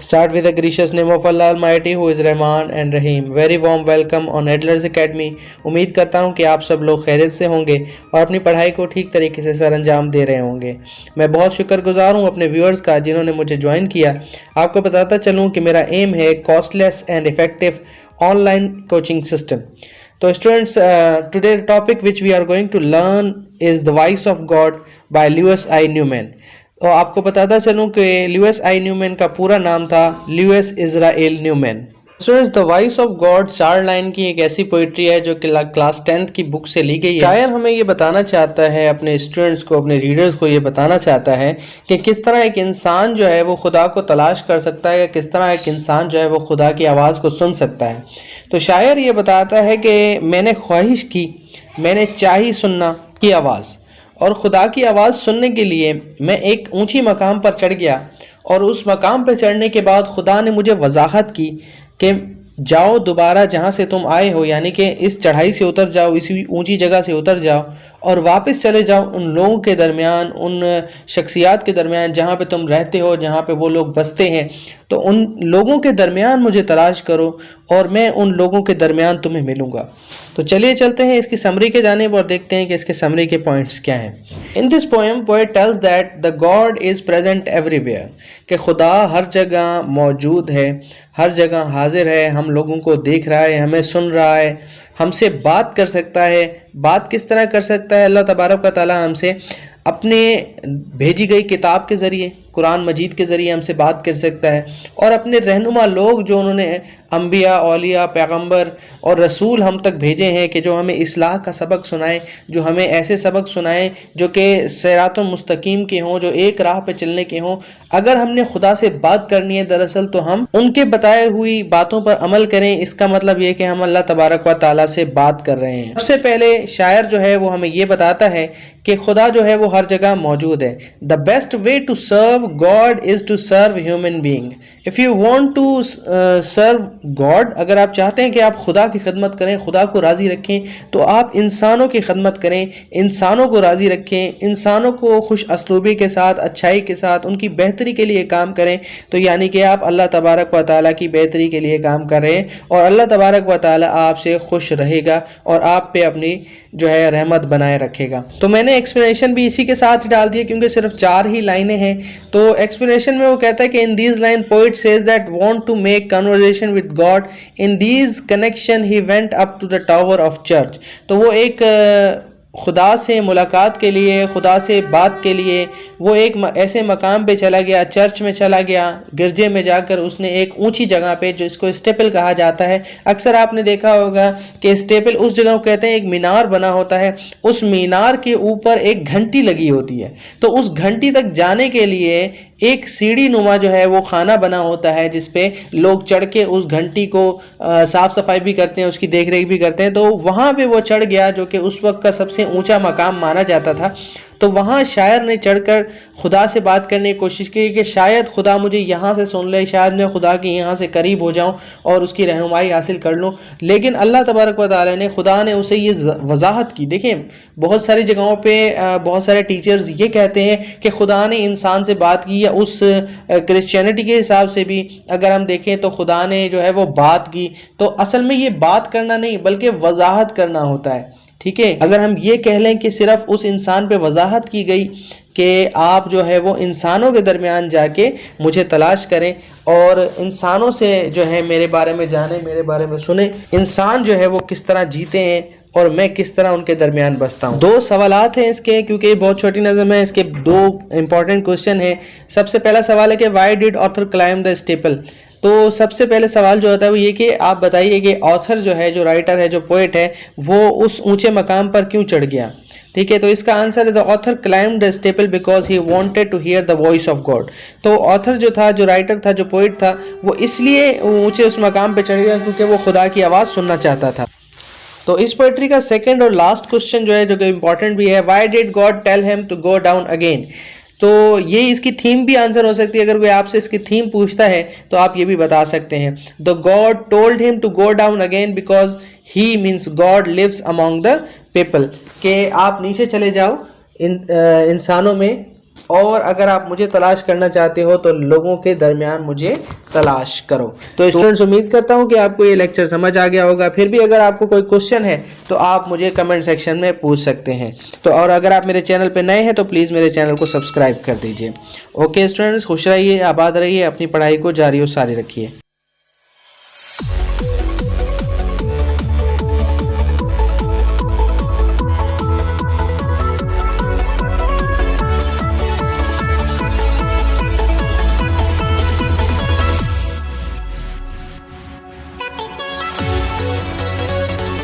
Start with the gracious name of Allah Almighty who is Rahman and Rahim. Very warm welcome on Adler's Academy. उम्मीद करता हूँ कि आप सब लोग खैरियत से होंगे और अपनी पढ़ाई को ठीक तरीके से सर अंजाम दे रहे होंगे। मैं बहुत शुक्रगुजार हूँ अपने व्यूअर्स का जिन्होंने मुझे ज्वाइन किया। आपको बताता चलूँ कि मेरा एम है costless and effective online coaching system. तो students, today topic which we are going to learn is the voice of God by Lewis I Newman. तो आपको बताता चलूं कि ल्यूइस आई न्यूमैन का पूरा नाम था Lewis Israel Newman. Students, the voice of God 4 line की एक ऐसी पोइट्री है जो कि क्लास 10th की बुक से ली गई है। शायर हमें ये बताना चाहता है, अपने स्टूडेंट्स को, अपने रीडर्स को ये बताना चाहता है कि किस तरह एक इंसान जो है वो खुदा को तलाश कर सकता है या किस तरह एक इंसान जो है वो खुदा की आवाज़ को सुन सकता है। तो शायर ये बताता है कि मैंने ख्वाहिश की, मैंने चाही सुनना की आवाज़, और खुदा की आवाज़ सुनने के लिए मैं एक ऊंची मकाम पर चढ़ गया और उस मकाम पर चढ़ने के बाद खुदा ने मुझे वजाहत की कि जाओ दोबारा जहाँ से तुम आए हो, यानी कि इस चढ़ाई से उतर जाओ, इसी ऊंची जगह से उतर जाओ और वापस चले जाओ उन लोगों के दरमियान, उन शख्सियात के दरमियान जहाँ पे तुम रहते हो, जहाँ पे वो लोग बसते हैं। तो उन लोगों के दरमियान मुझे तलाश करो और मैं उन लोगों के दरमियान तुम्हें मिलूँगा। तो चलिए चलते हैं इसकी समरी के जानिब और देखते हैं कि इसके समरी के पॉइंट्स क्या हैं। In this poem poet tells that the God is present everywhere, कि खुदा हर जगह मौजूद है, हर जगह हाजिर है, हम लोगों को देख रहा है, हमें सुन रहा है, हमसे बात कर सकता है। बात किस तरह कर सकता है? अल्लाह तबारक व तआला हमसे अपने भेजी गई किताब के ज़रिए, कुरान मजीद के ज़रिए हमसे बात कर सकता है, और अपने रहनुमा लोग जो उन्होंने अंबिया, औलिया, पैगंबर और रसूल हम तक भेजे हैं कि जो हमें इस्लाह का सबक सुनाएं, जो हमें ऐसे सबक सुनाएं जो कि सिरातुल मुस्तकीम के हों, जो एक राह पे चलने के हों। अगर हमने खुदा से बात करनी है दरअसल तो हम उनके बताए हुई बातों पर अमल करें। इसका मतलब ये कि हम अल्लाह तबारक व तआला से बात कर रहे हैं। सबसे पहले शायर जो है वो हमें ये बताता है कि खुदा जो है वो हर जगह मौजूद है। The best way to serve God is to serve human being. If you want to serve God, अगर आप चाहते हैं कि आप खुदा की खिदमत करें, खुदा को राज़ी रखें, तो आप इंसानों की खिदमत करें, इंसानों को राज़ी रखें, इंसानों को खुश असलूबी के साथ, अच्छाई के साथ उनकी बेहतरी के लिए काम करें। तो यानी कि आप अल्लाह तबारक व तआला की बेहतरी के लिए काम कर रहे हैं और अल्लाह तबारक व तआला आपसे खुश रहेगा और आप पे अपनी जो है रहमत बनाए रखेगा। तो मैंने एक्सप्लेनेशन भी इसी के साथ ही डाल दिया क्योंकि सिर्फ 4 ही लाइनें हैं। तो एक्सप्लेनेशन में वो कहता है कि in these line poet says that want to make conversation with God, in these connection he went up to the tower of church. तो वो एक खुदा से मुलाकात के लिए, खुदा से बात के लिए वो एक ऐसे मकाम पे चला गया, चर्च में चला गया, गिरजे में जाकर उसने एक ऊंची जगह पे, जो इसको स्टेपल कहा जाता है, अक्सर आपने देखा होगा कि स्टेपल उस जगह को कहते हैं, एक मीनार बना होता है, उस मीनार के ऊपर एक घंटी लगी होती है। तो उस घंटी तक जाने के लिए एक सीढ़ी नुमा जो है वो खाना बना होता है जिसपे लोग चढ़ के उस घंटी को साफ़ सफाई भी करते हैं, उसकी देख रेख भी करते हैं। तो वहाँ पे वो चढ़ गया जो कि उस वक्त का सबसे ऊंचा मकाम माना जाता था। तो वहाँ शायर ने चढ़कर खुदा से बात करने की कोशिश की कि शायद खुदा मुझे यहाँ से सुन ले, शायद मैं खुदा के यहाँ से करीब हो जाऊँ और उसकी रहनुमाई हासिल कर लूँ। लेकिन अल्लाह तबारक व तआला ने, खुदा ने उसे ये वजाहत की। देखें, बहुत सारी जगहों पे बहुत सारे टीचर्स ये कहते हैं कि खुदा ने इंसान से बात की, या उस क्रिश्चियनिटी के हिसाब से भी अगर हम देखें तो खुदा ने जो है वो बात की। तो असल में ये बात करना नहीं बल्कि वजाहत करना होता है। ठीक है, अगर हम ये कह लें कि सिर्फ उस इंसान पे वजाहत की गई कि आप जो है वो इंसानों के दरमियान जाके मुझे तलाश करें और इंसानों से जो है मेरे बारे में जाने, मेरे बारे में सुने, इंसान जो है वो किस तरह जीते हैं और मैं किस तरह उनके दरमियान बसता हूँ। 2 सवालात हैं इसके, क्योंकि ये बहुत छोटी नज़म है। इसके 2 इंपॉर्टेंट क्वेश्चन हैं। सबसे पहला सवाल है कि why did author climb the staple. तो सबसे पहले सवाल जो होता है वो ये कि आप बताइए कि ऑथर जो है, जो राइटर है, जो पोएट है, वो उस ऊंचे मकाम पर क्यों चढ़ गया। ठीक है, तो इसका आंसर है the author climbed the steeple because he wanted to hear the voice of God. तो ऑथर जो था, जो राइटर था, जो पोएट था, वो इसलिए ऊंचे उस मकाम पर चढ़ गया क्योंकि वो खुदा की आवाज़ सुनना चाहता था। तो इस पोएट्री का सेकंड और लास्ट क्वेश्चन जो है, जो कि इम्पॉर्टेंट भी है, why did God tell him to go down again. तो ये इसकी थीम भी आंसर हो सकती है। अगर कोई आपसे इसकी थीम पूछता है तो आप ये भी बता सकते हैं, the God told him to go down again because he means God lives among the people, कि आप नीचे चले जाओ इंसानों में اور اگر آپ مجھے تلاش کرنا چاہتے ہو تو لوگوں کے درمیان مجھے تلاش کرو۔ تو اسٹوڈنٹس امید کرتا ہوں کہ آپ کو یہ لیکچر سمجھ آ گیا ہوگا۔ پھر بھی اگر آپ کو کوئی کوشچن ہے تو آپ مجھے کمنٹ سیکشن میں پوچھ سکتے ہیں۔ تو اور اگر آپ میرے چینل پہ نئے ہیں تو پلیز میرے چینل کو سبسکرائب کر دیجئے۔ اوکے اسٹوڈنٹس، خوش رہیے، آباد رہیے، اپنی پڑھائی کو جاری و ساری رکھیے۔